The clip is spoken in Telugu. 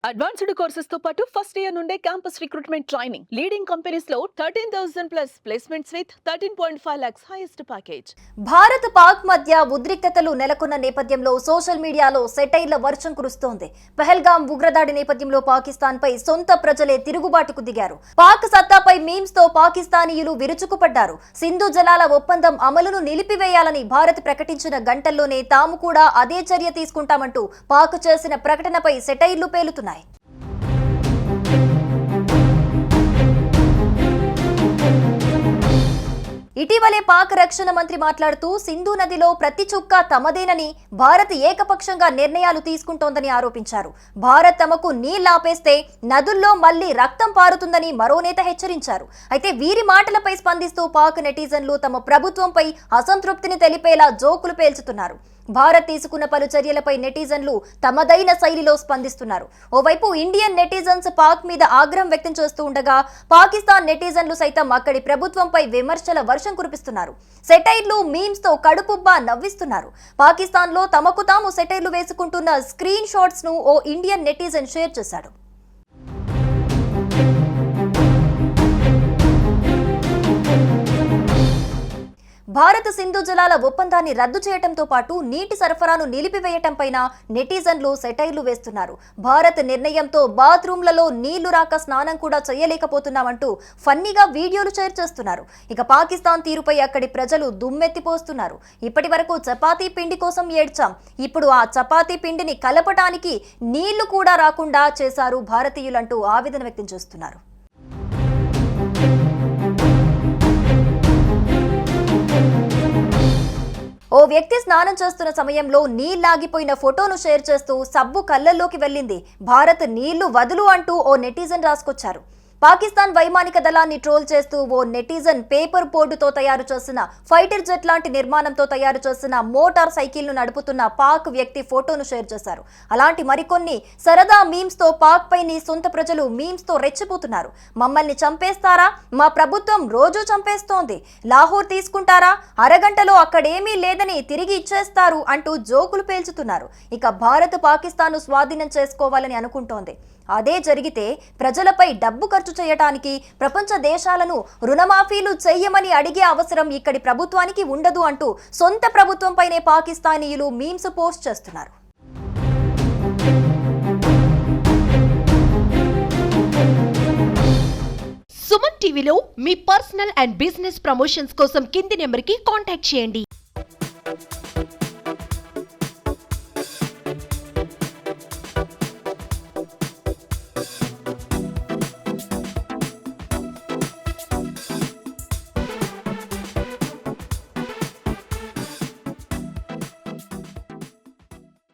అడ్వాన్స్డ్ కోర్సెస్ తో పాటు ఫస్ట్ ఇయర్ నుండే campus recruitment training leading companies లో 13,000 plus placements with 13.5 lakhs highest package. Bharat Pak మధ్య ఉద్రిక్తతలు నెలకొన్న నేపథ్యంలో సోషల్ మీడియాలో సెటైర్ల వర్షం కురుస్తోంది. పహల్గాం ఉగ్రదాడి నేపథ్యంలో పాకిస్తాన్ పై సొంత ప్రజలే తిరుగుబాటుకు దిగారు. పాక్ సత్తాపై మీమ్స్ తో పాకిస్తానీయులు విరుచుకుపడ్డారు. సింధు జలాల ఒప్పందం అమలును నిలిపివేయాలని భారత్ ప్రకటించిన గంటల్లోనే తాము కూడా అదే చర్య తీసుకుంటామంటూ పాక్ చేసిన ప్రకటనపై సెటైర్లు పేలుతున్నాయి. ఇటీవలే పాక్ రక్షణ మంత్రి మాట్లాడుతూ సింధు నదిలో ప్రతి చుక్క తమదేనని, భారత్ ఏకపక్షంగా నిర్ణయాలు తీసుకుంటోందని ఆరోపించారు. భారత్ తమకు నీళ్లాపేస్తే నదుల్లో మళ్లీ రక్తం పారుతుందని మరో నేత హెచ్చరించారు. అయితే వీరి మాటలపై స్పందిస్తూ పాక్ నెటిజన్లు తమ ప్రభుత్వంపై అసంతృప్తిని తెలిపేలా జోకులు పేల్చుతున్నారు. భారత్ తీసుకున్న పలు చర్యలపై నెటిజన్లు తమదైన శైలిలో స్పందిస్తున్నారు. ఓవైపు ఇండియన్ నెటిజన్స్ పాక్ మీద ఆగ్రహం వ్యక్తం చేస్తూ ఉండగా, పాకిస్తాన్ నెటిజన్లు సైతం అక్కడి ప్రభుత్వంపై విమర్శల వర్షం కురిపిస్తున్నారు. సెటైర్లు, మీమ్స్ తో కడుపుబ్బా నవ్విస్తున్నారు. పాకిస్తాన్ లో తమకు తాము సెటైర్లు వేసుకుంటున్న స్క్రీన్ షాట్స్ ను ఓ ఇండియన్ నెటిజన్ షేర్ చేశాడు. భారత్ సింధు జలాల ఒప్పందాన్ని రద్దు చేయడంతో పాటు నీటి సరఫరాను నిలిపివేయటంపైన నెటిజన్లు సెటైర్లు వేస్తున్నారు. భారత్ నిర్ణయంతో బాత్రూంలలో నీళ్లు రాక స్నానం కూడా చేయలేకపోతున్నామంటూ ఫన్నీగా వీడియోలు షేర్ చేస్తున్నారు. ఇక పాకిస్తాన్ తీరుపై అక్కడి ప్రజలు దుమ్మెత్తిపోస్తున్నారు. ఇప్పటి వరకు చపాతీ పిండి కోసం ఏడ్చాం, ఇప్పుడు ఆ చపాతీ పిండిని కలపటానికి నీళ్లు కూడా రాకుండా చేశారు భారతీయులంటూ ఆవేదన వ్యక్తం చేస్తున్నారు. ఓ వ్యక్తి స్నానం చేస్తున్న సమయంలో నీళ్లాగిపోయిన ఫోటోను షేర్ చేస్తూ సబ్బు కళ్ళల్లోకి వెళ్ళింది, భారత్ నీళ్లు వదులు అంటూ ఓ నెటిజన్ రాసుకొచ్చారు. పాకిస్తాన్ వైమానిక దళాన్ని ట్రోల్ చేస్తూ ఓ నెటిజన్ పేపర్ బోర్డుతో తయారు చేసిన ఫైటర్ జెట్ లాంటి నిర్మాణంతో తయారు చేసిన మోటార్ సైకిల్ ను నడుపుతున్న పాక్ వ్యక్తి ఫోటోను షేర్ చేశారు. అలాంటి మరికొన్ని సరదా మీమ్స్ తో పాక్ పైని సొంత ప్రజలు మీమ్స్ తో రెచ్చిపోతున్నారు. మమ్మల్ని చంపేస్తారా, మా ప్రభుత్వం రోజూ చంపేస్తోంది, లాహోర్ తీసుకుంటారా, అరగంటలో అక్కడేమీ లేదని తిరిగి ఇచ్చేస్తారు అంటూ జోకులు పేల్చుతున్నారు. ఇక భారత్ పాకిస్తాన్ ను స్వాధీనం చేసుకోవాలని అనుకుంటోంది. అదే జరిగితే ప్రజలపై డబ్బు ఖర్చు చేయడానికి ప్రపంచ దేశాలను రుణమాఫీలు చెయ్యమని అడిగే అవసరం ఇక్కడి ప్రభుత్వానికి ఉండదు అంటూ సొంత ప్రభుత్వంపైనే పాకిస్తానీయులు మీమ్స్ పోస్ట్ చేస్తున్నారు. సుమన్ టీవీలో మీ పర్సనల్ అండ్ బిజినెస్ ప్రమోషన్స్ కోసం కింది నెంబర్కి కాంటాక్ట్ చేయండి.